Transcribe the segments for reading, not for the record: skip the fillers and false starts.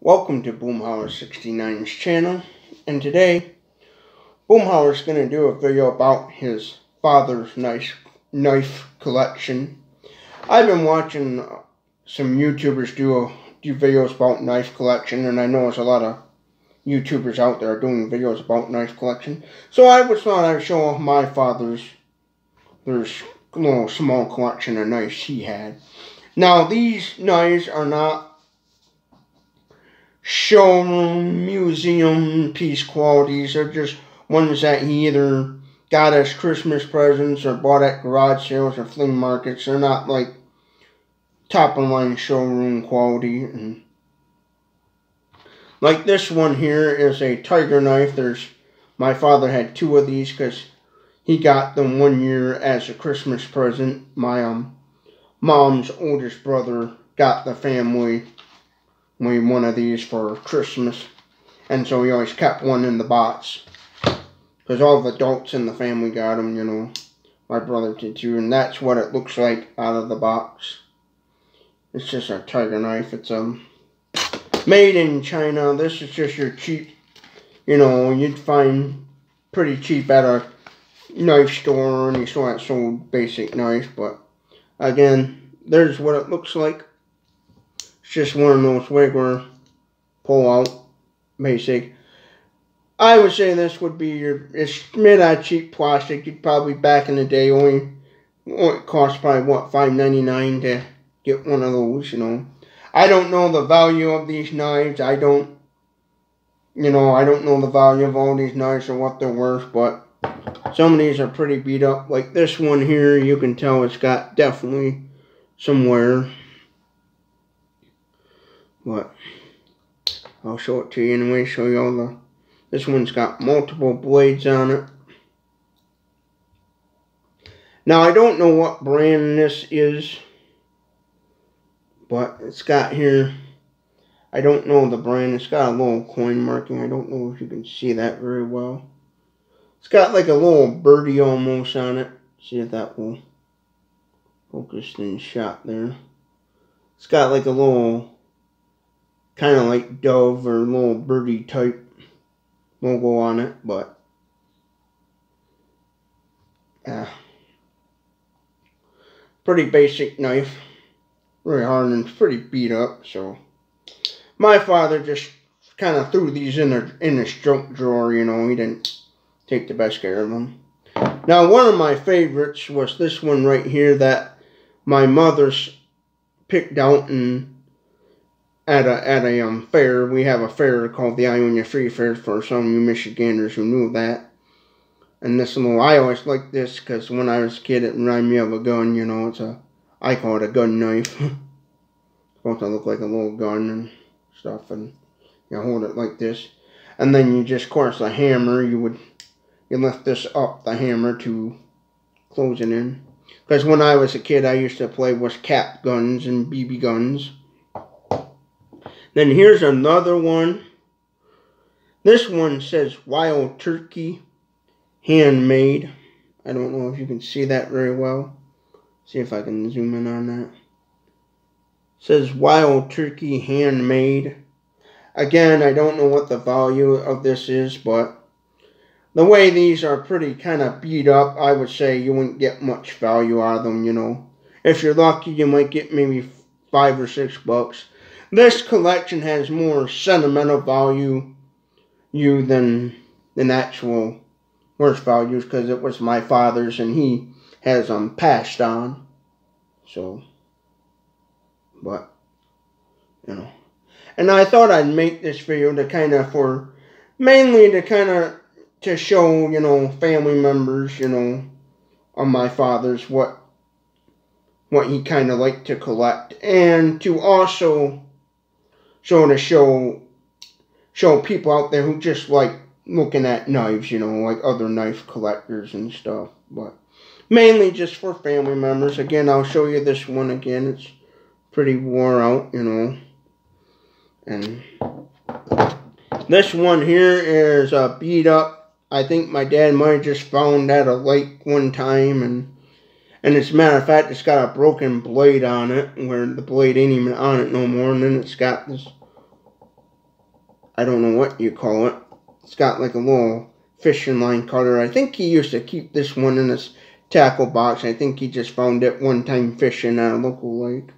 Welcome to Boomhauer69's channel, and today Boomhauer is going to do a video about his father's knife collection. I've been watching some YouTubers do videos about knife collection, and I know there's a lot of YouTubers out there doing videos about knife collection. So I thought I'd show off my father's little small collection of knives he had. Now these knives are not showroom, museum piece qualities. They're just ones that he either got as Christmas presents or bought at garage sales or flea markets. They're not like top of line showroom quality. And like this one here is a tiger knife. My father had two of these because he got them one year as a Christmas present. My mom's oldest brother got the family one of these for Christmas, and so he always kept one in the box because all the adults in the family got them, you know. My brother did too, and that's what it looks like out of the box. It's just a tiger knife. It's made in China. This is just your cheap, you know, you'd find pretty cheap at a knife store or any store that sold basic knives. But again, there's what it looks like. It's just one of those regular pull-out basic. I would say this would be it's made out of cheap plastic. You'd probably, back in the day, it cost probably, what, $5.99 to get one of those, you know. I don't know the value of these knives. I don't know the value of all these knives or what they're worth, but some of these are pretty beat up. Like this one here, you can tell it's got definitely some wear. But I'll show it to you anyway, show you all this one's got multiple blades on it. Now I don't know what brand this is, but it's got here, I don't know the brand, it's got a little coin marking. I don't know if you can see that very well. It's got like a little birdie almost on it. See if that will focus in shot there. It's got like a little kind of like dove or little birdie type logo on it, but pretty basic knife. Very hard and pretty beat up. So my father just kind of threw these in his junk drawer, you know. He didn't take the best care of them. Now one of my favorites was this one right here that my mother's picked out and at a fair. We have a fair called the Ionia Free Fair for some of you Michiganders who knew that. And this little, I always liked this because when I was a kid it reminded me of a gun, you know. I call it a gun knife. It's supposed to look like a little gun and stuff, and you hold it like this. And then you just, of course, a hammer, you lift this up, the hammer, to close it in. Because when I was a kid, I used to play with cap guns and BB guns. Then here's another one. This one says Wild Turkey Handmade. I don't know if you can see that very well. See if I can zoom in on that. It says Wild Turkey Handmade. Again, I don't know what the value of this is, but the way these are pretty kind of beat up, I would say you wouldn't get much value out of them, you know. If you're lucky, you might get maybe $5 or $6. This collection has more sentimental value than actual worth values, because it was my father's and he has them passed on. So, but, you know. And I thought I'd make this video to kind of mainly to show, you know, family members, you know, on my father's what he kind of liked to collect, and to also show people out there who just like looking at knives, you know, like other knife collectors and stuff. But mainly just for family members. Again, I'll show you this one again. It's pretty wore out, you know. And this one here is beat up. I think my dad might have just found at a lake one time, and as a matter of fact, it's got a broken blade on it, where the blade ain't even on it no more, and then it's got this I don't know what you call it. It's got like a little fishing line cutter. I think he used to keep this one in his tackle box. I think he just found it one time fishing at a local lake.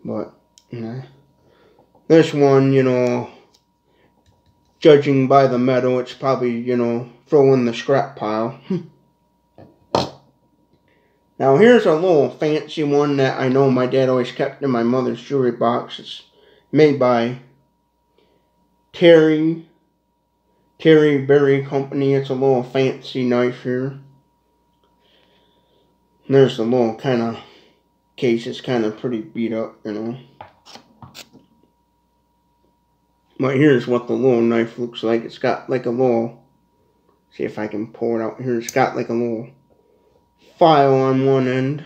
But, yeah. This one, you know, judging by the metal, it's probably, you know, throw in the scrap pile. Now, here's a little fancy one that I know my dad always kept in my mother's jewelry box. It's made by Terry Berry Company. It's a little fancy knife here. And there's the little kind of case. It's kind of pretty beat up, you know. But here's what the little knife looks like. It's got like a little, see if I can pull it out here. It's got like a little file on one end.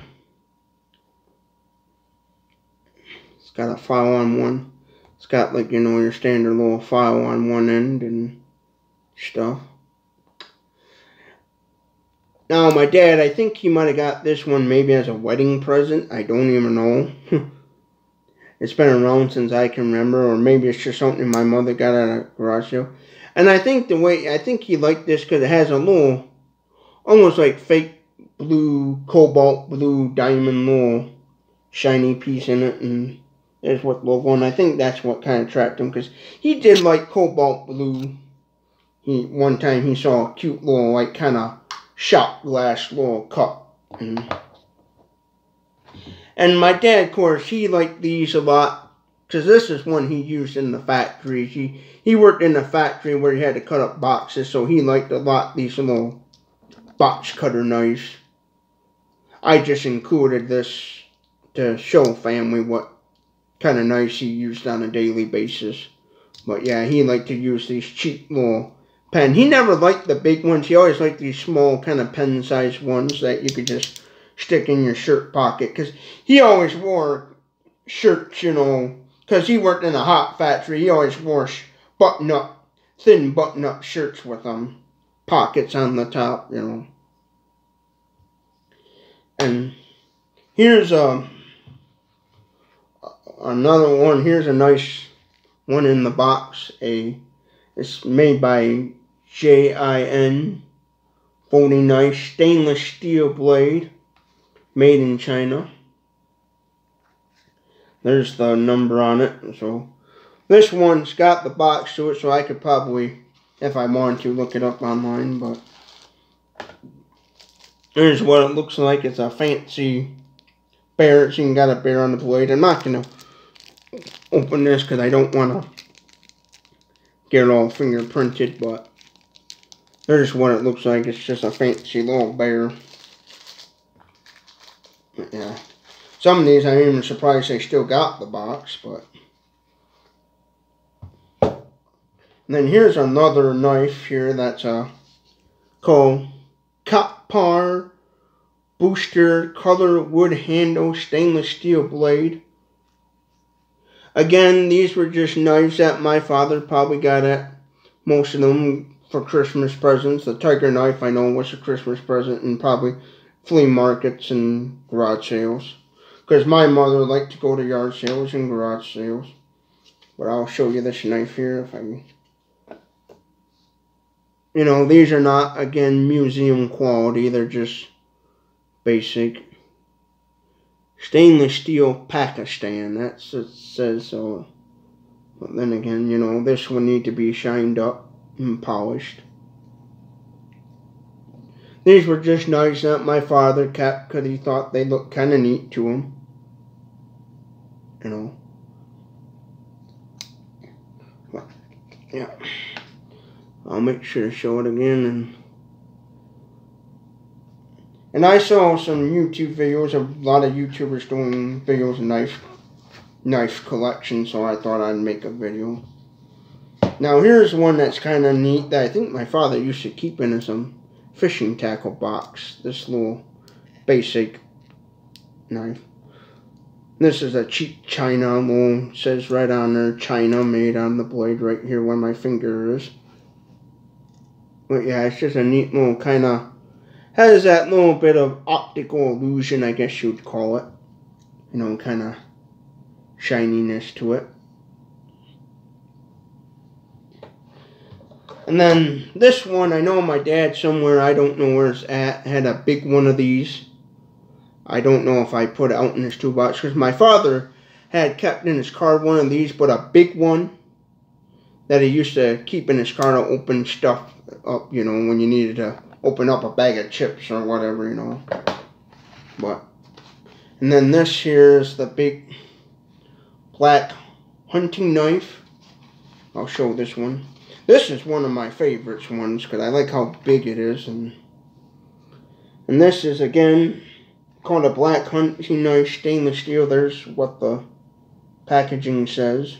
It's got a file on one. It's got like, you know, your standard little file on one end and stuff. Now, my dad, I think he might have got this one maybe as a wedding present. I don't even know. It's been around since I can remember, or maybe it's just something my mother got at a garage sale. And I think he liked this because it has a little, almost like fake blue, cobalt blue diamond little shiny piece in it, and there's what logo, and I think that's what kind of attracted him, because he did like cobalt blue. One time he saw a cute little, like, kind of shot glass little cup. And my dad, of course, he liked these a lot, because this is one he used in the factory. He worked in a factory where he had to cut up boxes, so he liked a lot these little box cutter knives. I just included this to show family what kind of knives he used on a daily basis. But yeah, he liked to use these cheap little pen. He never liked the big ones. He always liked these small kind of pen-sized ones that you could just stick in your shirt pocket. Because he always wore shirts, you know, because he worked in a hot factory. He always wore thin button-up shirts with pockets on the top, you know. And here's another one. Here's a nice one in the box. It's made by JIN folding knife, stainless steel blade, made in China. There's the number on it. So this one's got the box to it, so I could probably, if I wanted to, look it up online. But here's what it looks like. It's a fancy bear. It's even got a bear on the blade. I'm not gonna open this because I don't want to get it all fingerprinted, but there's what it looks like. It's just a fancy little bear. Yeah. Some of these I'm even surprised they still got the box, but. And then here's another knife here that's called Kapar Booster Color Wood Handle Stainless Steel Blade. Again, these were just knives that my father probably got at most of them for Christmas presents. The tiger knife I know was a Christmas present and probably flea markets and garage sales. Because my mother liked to go to yard sales and garage sales. But I'll show you this knife here if I... You know, these are not, again, museum quality. They're just basic. Stainless steel Pakistan. That's what it says. So, but then again, you know, this will need to be shined up and polished. These were just knives that my father kept because he thought they looked kind of neat to him. You know. But, yeah. I'll make sure to show it again. And I saw some YouTube videos of a lot of YouTubers doing videos of knife collection, so I thought I'd make a video. Now here's one that's kind of neat that I think my father used to keep in some fishing tackle box. This little basic knife. This is a cheap China little, says right on there, China, made on the blade right here where my finger is. But yeah, it's just a neat little kind of, has that little bit of optical illusion, I guess you'd call it. You know, kind of shininess to it. And then this one, I know my dad somewhere, I don't know where it's at, had a big one of these. I don't know if I put it out in his toolbox, because my father had kept in his car one of these, but a big one that he used to keep in his car to open stuff up, you know, when you needed to open up a bag of chips or whatever, you know. But, and then this here is the big black hunting knife. I'll show this one. This is one of my favorites ones because I like how big it is. And this is, again, called a black hunting knife, stainless steel. There's what the packaging says.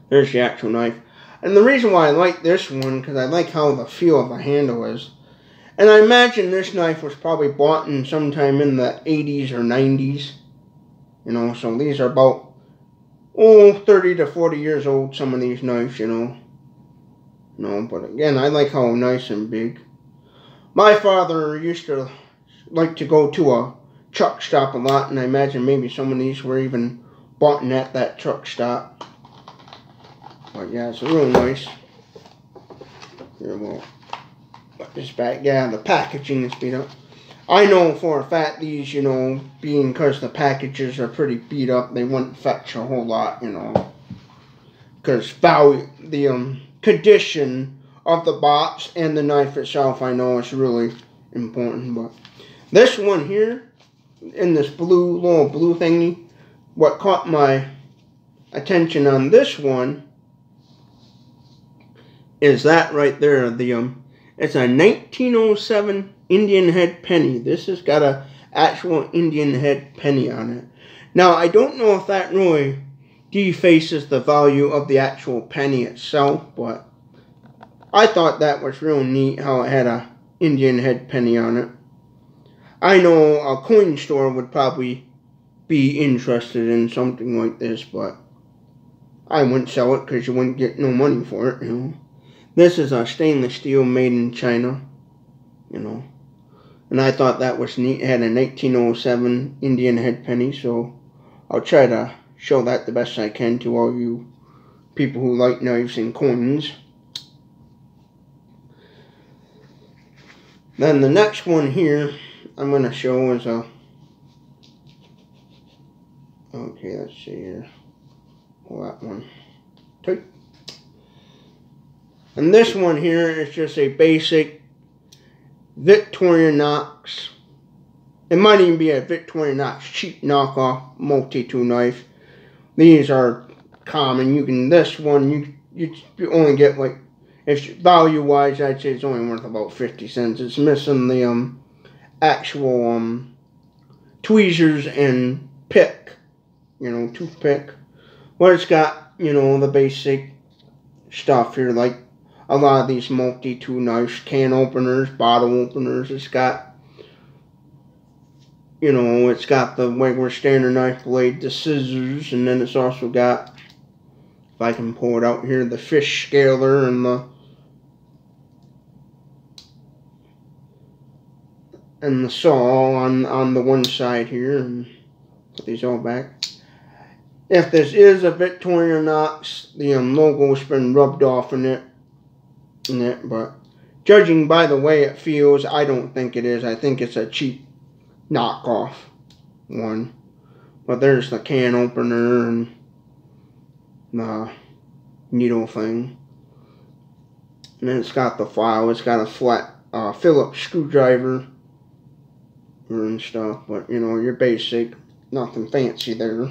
There's the actual knife. And the reason why I like this one, because I like how the feel of the handle is. And I imagine this knife was probably bought in sometime in the 80s or 90s. You know, so these are about, 30 to 40 years old, some of these knives, you know. No, but again, I like how nice and big. My father used to like to go to a truck stop a lot, and I imagine maybe some of these were even bought at that truck stop. But yeah, it's real nice. Here, we'll put this back. Yeah, the packaging is beat up. I know for a fact these, you know, being because the packages are pretty beat up, they wouldn't fetch a whole lot, you know. Because the condition of the box and the knife itself, I know is really important. But this one here, in this little blue thingy, what caught my attention on this one is that right there. It's a 1907 Indian head penny. This has got a actual Indian head penny on it. Now, I don't know if that really defaces the value of the actual penny itself, but I thought that was real neat how it had a Indian head penny on it. I know a coin store would probably be interested in something like this, but I wouldn't sell it because you wouldn't get no money for it, you know. This is a stainless steel made in China, you know. And I thought that was neat. It had a 1907 Indian head penny, so I'll try to show that the best I can to all you people who like knives and coins. Then the next one here I'm going to show is a... Okay, let's see here. Pull that one. Take. And this one here is just a basic Victorinox. It might even be a Victorinox cheap knockoff multi-tool knife. These are common. You can, this one, you only get like, if value-wise, I'd say it's only worth about 50 cents. It's missing the actual tweezers and pick, you know, toothpick. But it's got, you know, the basic stuff here, like a lot of these multi-tool knives, can openers, bottle openers. It's got, you know, it's got the regular standard knife blade, the scissors, and then it's also got, if I can pull it out here, the fish scaler and the saw on the one side here, and put these all back. If this is a Victorinox, the logo's been rubbed off in it, but judging by the way it feels, I don't think it is. I think it's a cheap knockoff one. But there's the can opener and the needle thing. And then it's got the file. It's got a flat Phillips screwdriver and stuff. But, you know, your basic, nothing fancy there.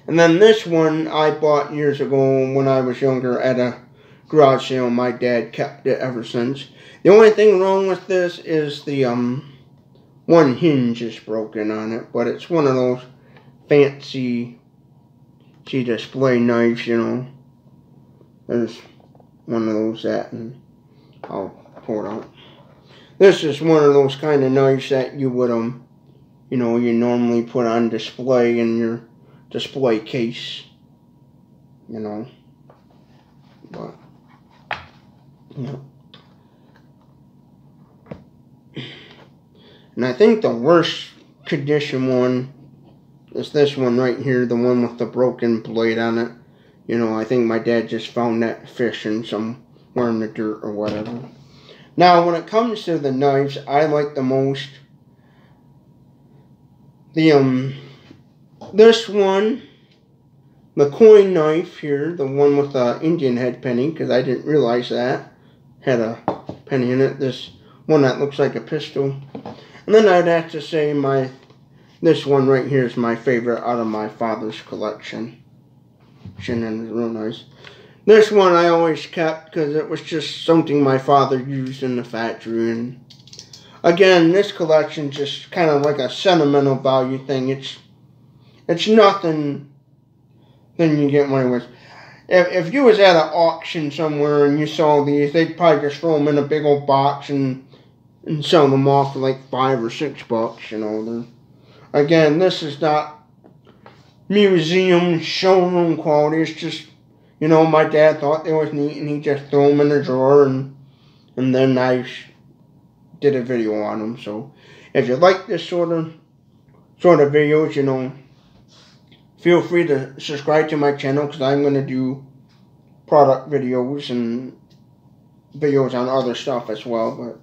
And then this one I bought years ago when I was younger at a garage sale. My dad kept it ever since. The only thing wrong with this is the one hinge is broken on it, but it's one of those fancy display knives, you know. There's one of those and I'll pull it out. This is one of those kind of knives that you would you know, you normally put on display in your display case, you know. But yeah. And I think the worst condition one is this one right here, the one with the broken blade on it. You know, I think my dad just found that fish in somewhere in the dirt or whatever. Now, when it comes to the knives, I like the most this one, the coin knife here, the one with the Indian head penny, because I didn't realize that had a penny in it. This one that looks like a pistol. And then I'd have to say this one right here is my favorite out of my father's collection. And it's real nice. This one I always kept because it was just something my father used in the factory. And again, this collection just kind of like a sentimental value thing. It's nothing than you get money with. If you was at an auction somewhere and you saw these, they'd probably just throw them in a big old box and sell them off for like $5 or $6. You know, again, this is not museum showroom quality. It's just, you know, my dad thought they was neat and he just threw them in the drawer, and then I did a video on them. So if you like this sort of videos, you know, feel free to subscribe to my channel, because I'm going to do product videos and videos on other stuff as well.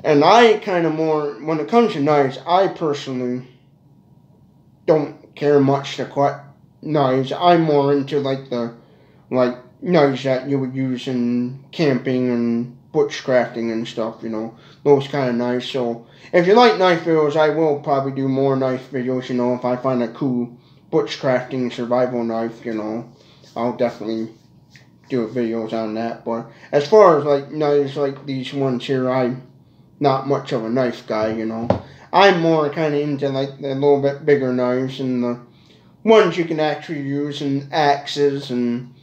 And I kind of more, when it comes to knives, I personally don't care much to cut knives. I'm more into like knives that you would use in camping and bushcrafting and stuff, you know, those kind of knives. So if you like knife videos, I will probably do more knife videos, you know, if I find a cool bushcrafting survival knife, you know, I'll definitely do videos on that. But as far as like knives like these ones here, I'm not much of a knife guy, you know. I'm more kind of into like the little bit bigger knives and the ones you can actually use, and axes and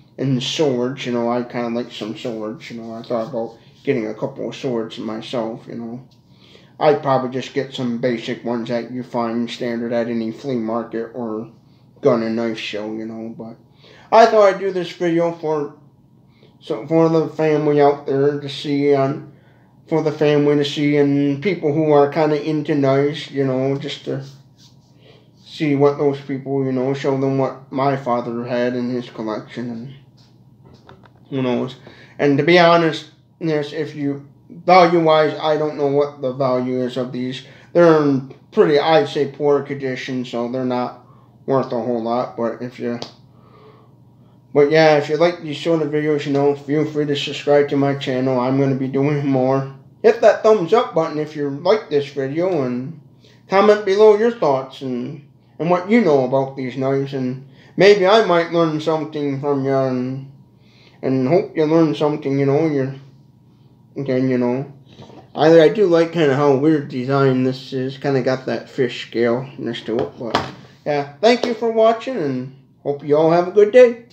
swords, you know. I kind of like some swords, you know. I thought about getting a couple of swords myself, you know. I'd probably just get some basic ones that you find standard at any flea market or gun and knife show, you know. But I thought I'd do this video for the family out there to see, for the family to see, and people who are kind of into knives, you know, just to see what those people, you know, show them what my father had in his collection, and who knows. And to be honest, yes, if you value-wise, I don't know what the value is of these. They're in pretty, I'd say, poor condition, so they're not worth a whole lot. But yeah, if you like these sort of videos, you know, feel free to subscribe to my channel. I'm going to be doing more. Hit that thumbs up button if you like this video, and comment below your thoughts and what you know about these knives, and maybe I might learn something from you, and hope you learn something, you know. Again, you know, I do like kind of how weird design this is. Kind of got that fish scale next to it. But yeah, thank you for watching, and hope you all have a good day.